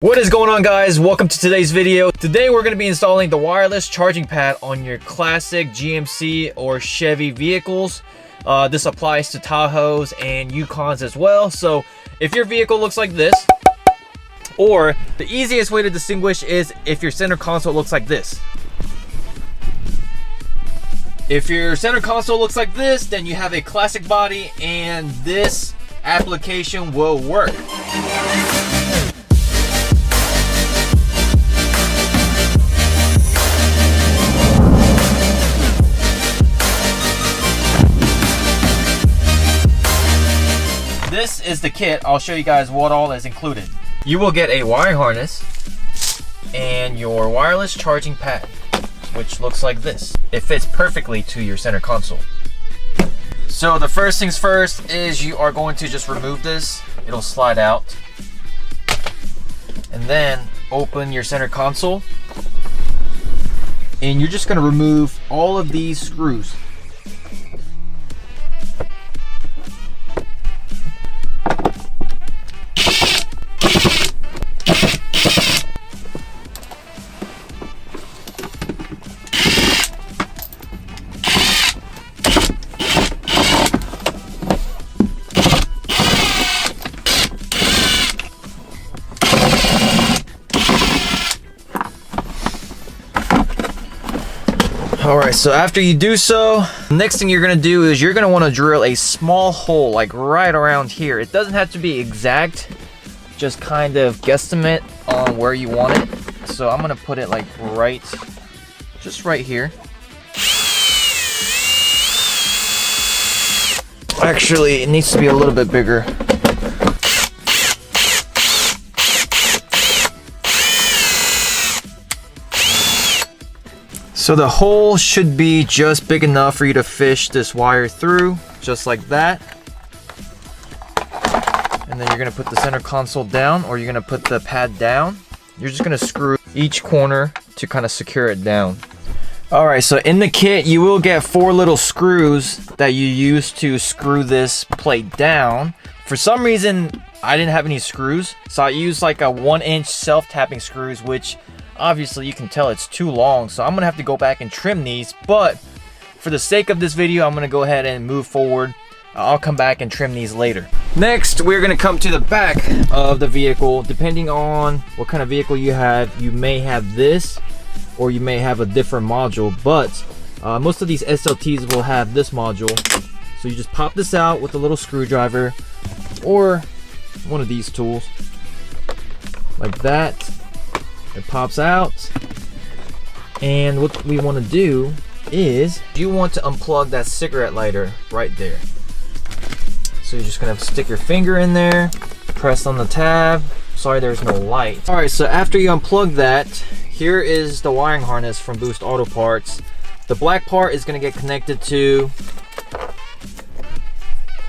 What is going on, guys? Welcome to today's video. Today we're going to be installing the wireless charging pad on your classic GMC or Chevy vehicles. This applies to Tahoes and Yukons as well. So if your vehicle looks like this, or the easiest way to distinguish is if your center console looks like this. If your center console looks like this, then you have a classic body and this application will work. This is the kit. I'll show you guys what all is included. You will get a wire harness and your wireless charging pad, which looks like this. It fits perfectly to your center console. So the first things first is you are going to just remove this. It'll slide out. And then open your center console. And you're just going to remove all of these screws. Alright, so after you do so, the next thing you're going to do is you're going to want to drill a small hole like right around here. It doesn't have to be exact, just kind of guesstimate on where you want it. So I'm going to put it like just right here. Actually, it needs to be a little bit bigger. So the hole should be just big enough for you to fish this wire through, just like that. And then you're gonna put the center console down, or you're gonna put the pad down. You're just gonna screw each corner to kind of secure it down. Alright, so in the kit, you will get 4 little screws that you use to screw this plate down. For some reason, I didn't have any screws, so I used like a 1-inch self-tapping screws, which obviously you can tell it's too long, so I'm gonna have to go back and trim these, but for the sake of this video, I'm gonna go ahead and move forward. I'll come back and trim these later. Next, we're gonna come to the back of the vehicle. Depending on what kind of vehicle you have, you may have this, or you may have a different module, but most of these SLTs will have this module. So you just pop this out with a little screwdriver, or one of these tools, like that. It pops out, and what we want to do is you want to unplug that cigarette lighter right there. So you're just gonna stick your finger in there, press on the tab. Sorry, there's no light. All right, so after you unplug that, here is the wiring harness from Boost Auto Parts. The black part is gonna get connected to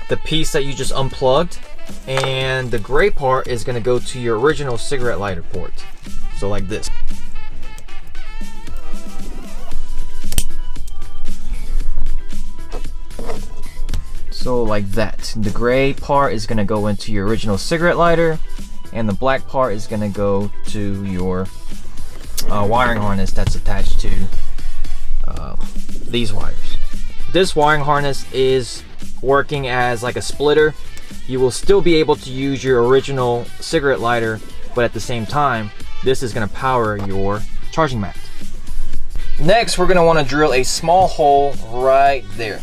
the piece that you just unplugged, and the gray part is gonna go to your original cigarette lighter port. So like this. So like that. The gray part is gonna go into your original cigarette lighter, and the black part is gonna go to your wiring harness that's attached to these wires. This wiring harness is working as like a splitter. You will still be able to use your original cigarette lighter, but at the same time, this is going to power your charging mat. Next, we're going to want to drill a small hole right there.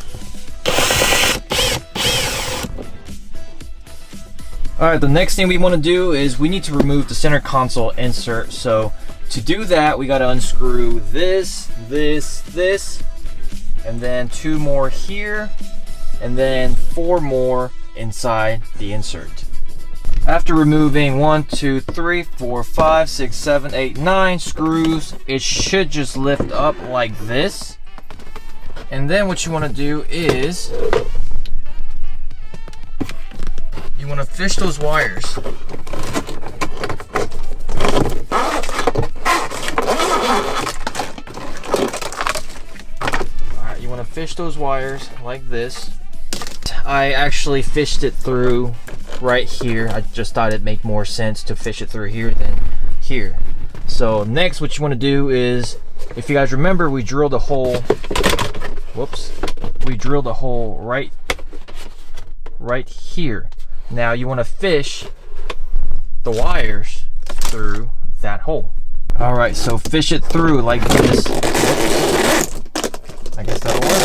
Alright, the next thing we want to do is we need to remove the center console insert. So to do that, we got to unscrew this, and then 2 more here, and then 4 more inside the insert. After removing 1, 2, 3, 4, 5, 6, 7, 8, 9 screws, it should just lift up like this. And then what you want to do is you want to fish those wires. Alright, you want to fish those wires like this. I actually fished it through right here. I just thought it'd make more sense to fish it through here than here. So next, what you want to do is, if you guys remember, we drilled a hole. Whoops, we drilled a hole right here. Now you want to fish the wires through that hole. All right, so fish it through like this. Whoops. I guess that'll work.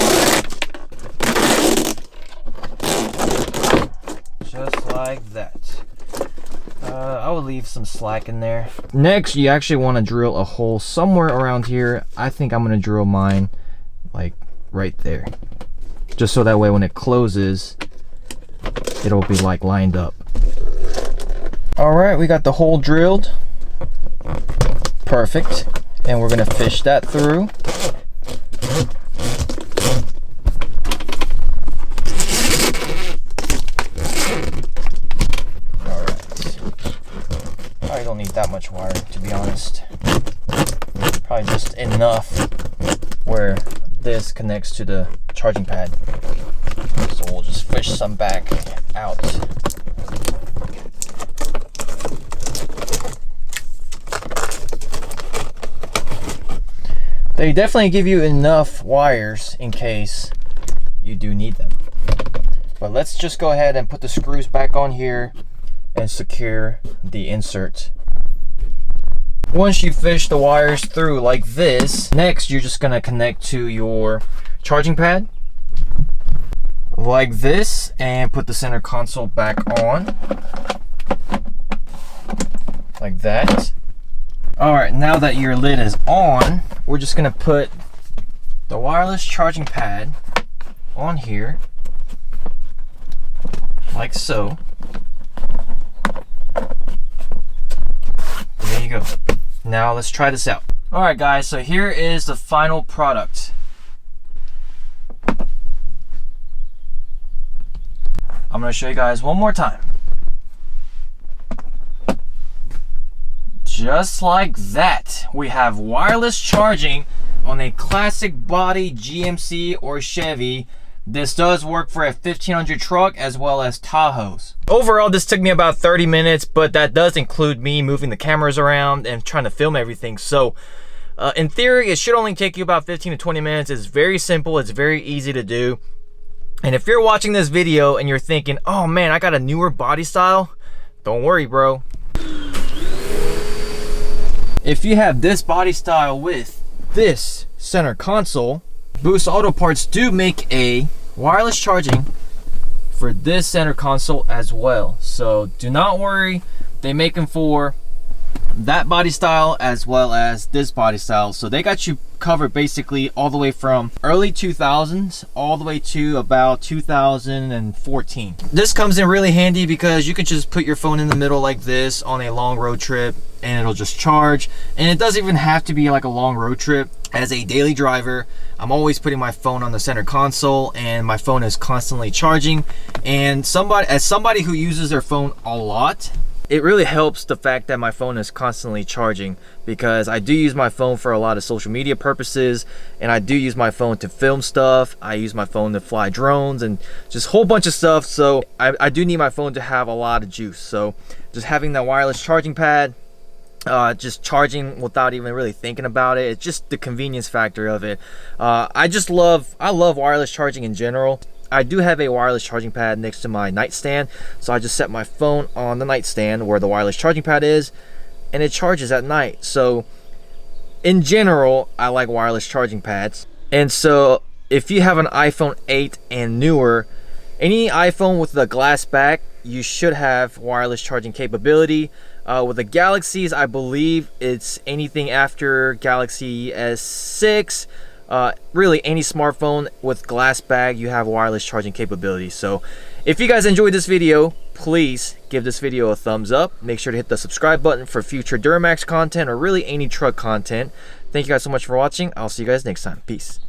Just like that. I would leave some slack in there. Next, you actually want to drill a hole somewhere around here. I think I'm going to drill mine like right there. Just so that way when it closes, it'll be like lined up. All right, we got the hole drilled. Perfect. And we're going to fish that through. Probably don't need that much wire, to be honest. Probably just enough where this connects to the charging pad. So we'll just fish some back out. They definitely give you enough wires in case you do need them. But let's just go ahead and put the screws back on here and secure the insert. Once you fish the wires through like this, next you're just gonna connect to your charging pad like this and put the center console back on like that. All right, now that your lid is on, we're just gonna put the wireless charging pad on here like so. There you go. Now let's try this out. All right guys, so here is the final product. I'm gonna show you guys one more time. Just like that, we have wireless charging on a classic body GMC or Chevy. This does work for a 1500 truck as well as Tahoes. Overall, this took me about 30 minutes, but that does include me moving the cameras around and trying to film everything. So in theory, it should only take you about 15 to 20 minutes. It's very simple. It's very easy to do. And if you're watching this video and you're thinking, oh man, I got a newer body style, don't worry, bro. If you have this body style with this center console, Boost Auto Parts do make a wireless charging for this center console as well. So do not worry, they make them for that body style as well as this body style. So they got you covered basically all the way from early 2000s all the way to about 2014. This comes in really handy because you can just put your phone in the middle like this on a long road trip and it'll just charge. And it doesn't even have to be like a long road trip. As a daily driver, I'm always putting my phone on the center console and my phone is constantly charging. And as somebody who uses their phone a lot, it really helps the fact that my phone is constantly charging, because I do use my phone for a lot of social media purposes, and I do use my phone to film stuff. I use my phone to fly drones and just a whole bunch of stuff. So I do need my phone to have a lot of juice. So just having that wireless charging pad, just charging without even really thinking about it, it's just the convenience factor of it. I love wireless charging in general. I do have a wireless charging pad next to my nightstand, so I just set my phone on the nightstand where the wireless charging pad is, and it charges at night. So in general, I like wireless charging pads. And so if you have an iPhone 8 and newer, any iPhone with a glass back, you should have wireless charging capability. With the Galaxies, I believe it's anything after Galaxy S6. Really any smartphone with glass bag, you have wireless charging capability. So if you guys enjoyed this video, please give this video a thumbs up. Make sure to hit the subscribe button for future Duramax content or really any truck content. Thank you guys so much for watching. I'll see you guys next time. Peace.